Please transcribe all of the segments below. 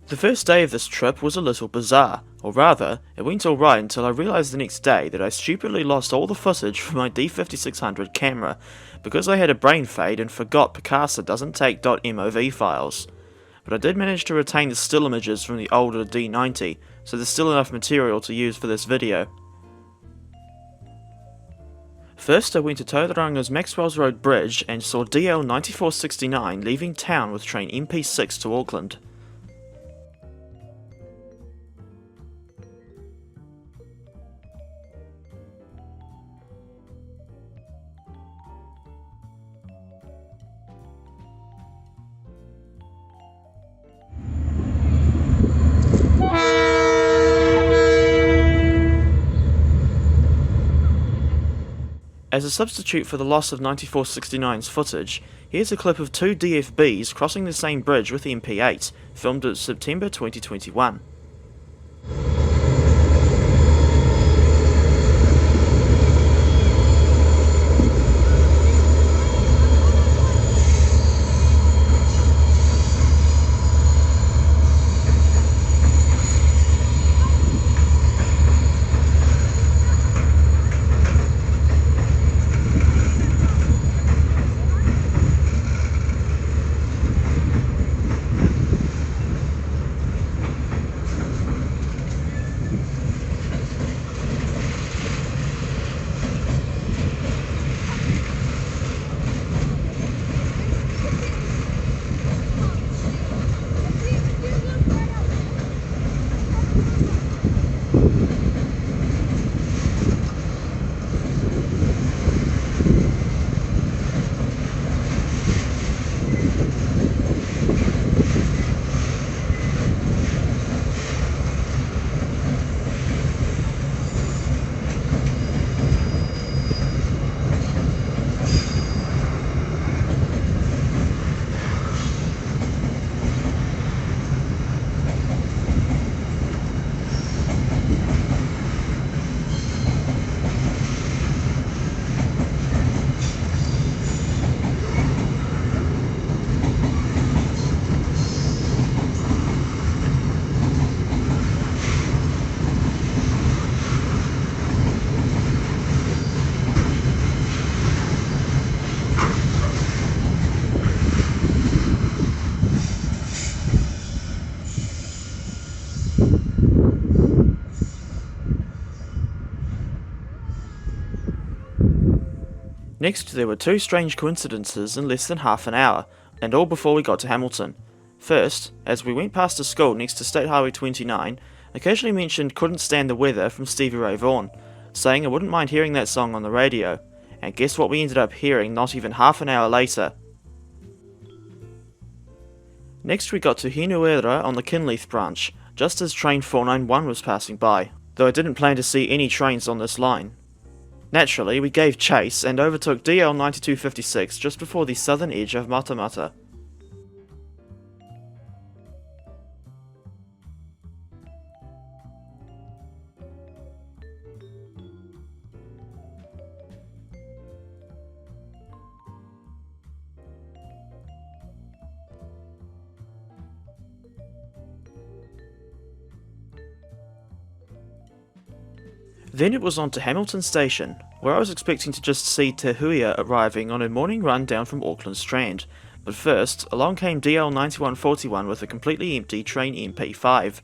The first day of this trip was a little bizarre, or rather, it went alright until I realised the next day that I stupidly lost all the footage from my D5600 camera because I had a brain fade and forgot Picasa doesn't take .mov files. But I did manage to retain the still images from the older D90, so there's still enough material to use for this video. First I went to Tauranga's Maxwell's Road Bridge and saw DL 9469 leaving town with train MP6 to Auckland. As a substitute for the loss of 9469's footage, here's a clip of two DFBs crossing the same bridge with MP8, filmed in September 2021. Next, there were two strange coincidences in less than half an hour, and all before we got to Hamilton. First, as we went past a school next to State Highway 29, I casually mentioned Couldn't Stand the Weather from Stevie Ray Vaughan, saying I wouldn't mind hearing that song on the radio, and guess what we ended up hearing not even half an hour later? Next we got to Hinuera on the Kinleith branch, just as train 491 was passing by, though I didn't plan to see any trains on this line. Naturally, we gave chase and overtook DL 9256 just before the southern edge of Matamata. Then it was on to Hamilton Station, where I was expecting to just see Te Huia arriving on a morning run down from Auckland Strand, but first, along came DL 9141 with a completely empty train MP5.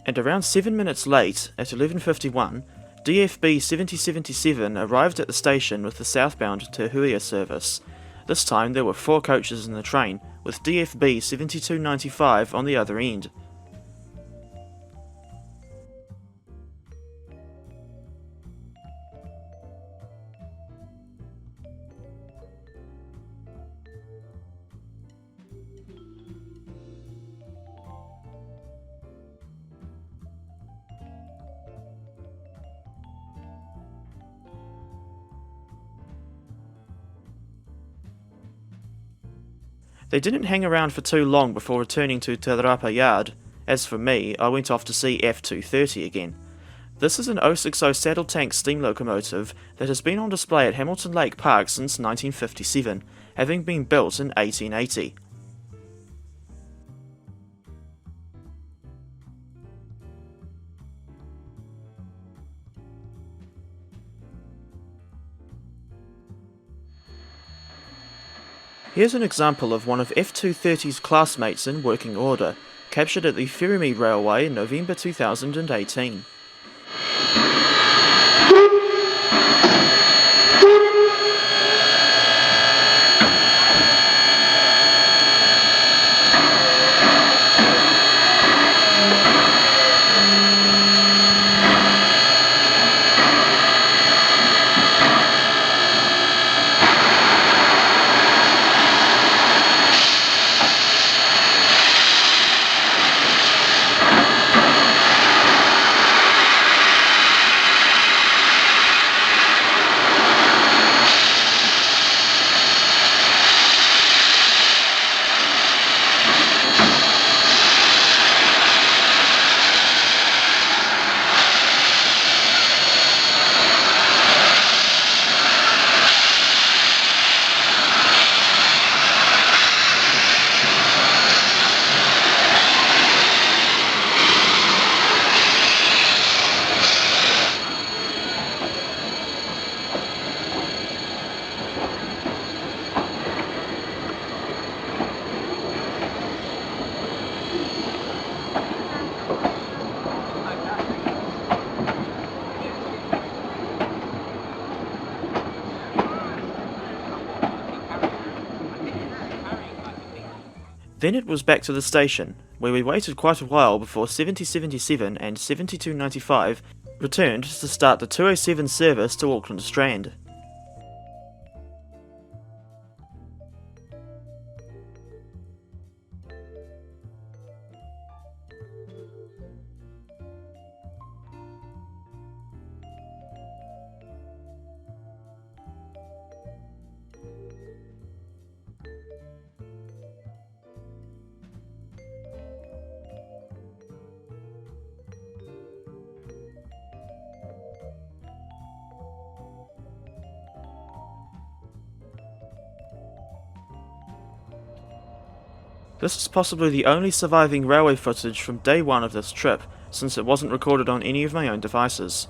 And around 7 minutes late, at 11:51, DFB 7077 arrived at the station with the southbound Te Huia service. This time there were 4 coaches in the train, with DFB 7295 on the other end. They didn't hang around for too long before returning to Te Rapa Yard. As for me, I went off to see F230 again. This is an 060 saddle tank steam locomotive that has been on display at Hamilton Lake Park since 1957, having been built in 1880. Here's an example of one of F230's classmates in working order, captured at the Ferumi Railway in November 2018. Then it was back to the station, where we waited quite a while before 7077 and 7295 returned to start the 207 service to Auckland Strand. This is possibly the only surviving railway footage from day one of this trip, since it wasn't recorded on any of my own devices.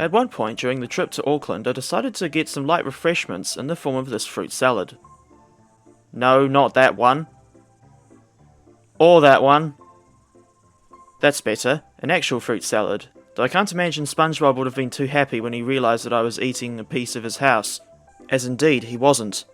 At one point during the trip to Auckland, I decided to get some light refreshments in the form of this fruit salad. No, not that one. Or that one. That's better, an actual fruit salad, though I can't imagine SpongeBob would have been too happy when he realised that I was eating a piece of his house, as indeed he wasn't.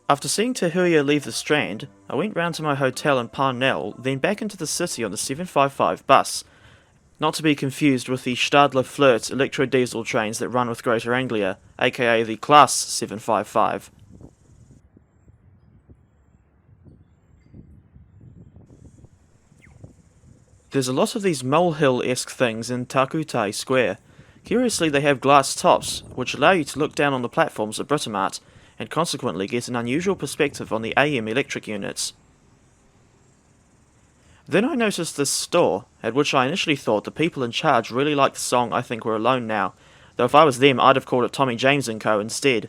After seeing Te Huia leave the Strand, I went round to my hotel in Parnell, then back into the city on the 755 bus, not to be confused with the Stadler Flirt electro-diesel trains that run with Greater Anglia, aka the Class 755. There's a lot of these molehill-esque things in Takutai Square. Curiously, they have glass tops, which allow you to look down on the platforms at Britomart, and consequently get an unusual perspective on the AM electric units. Then I noticed this store, at which I initially thought the people in charge really liked the song I Think We're Alone Now, though if I was them I'd have called it Tommy James & Co. instead.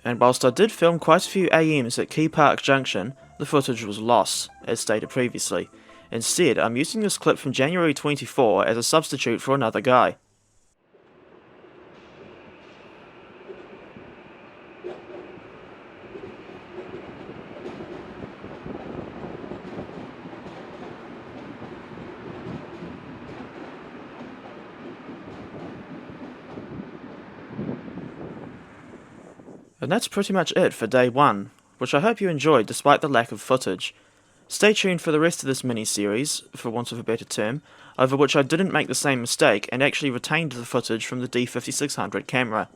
And whilst I did film quite a few AMs at Key Park Junction, the footage was lost, as stated previously. Instead, I'm using this clip from January 24 as a substitute for another guy. And that's pretty much it for day 1, which I hope you enjoyed despite the lack of footage. Stay tuned for the rest of this mini-series, for want of a better term, over which I didn't make the same mistake and actually retained the footage from the D5600 camera.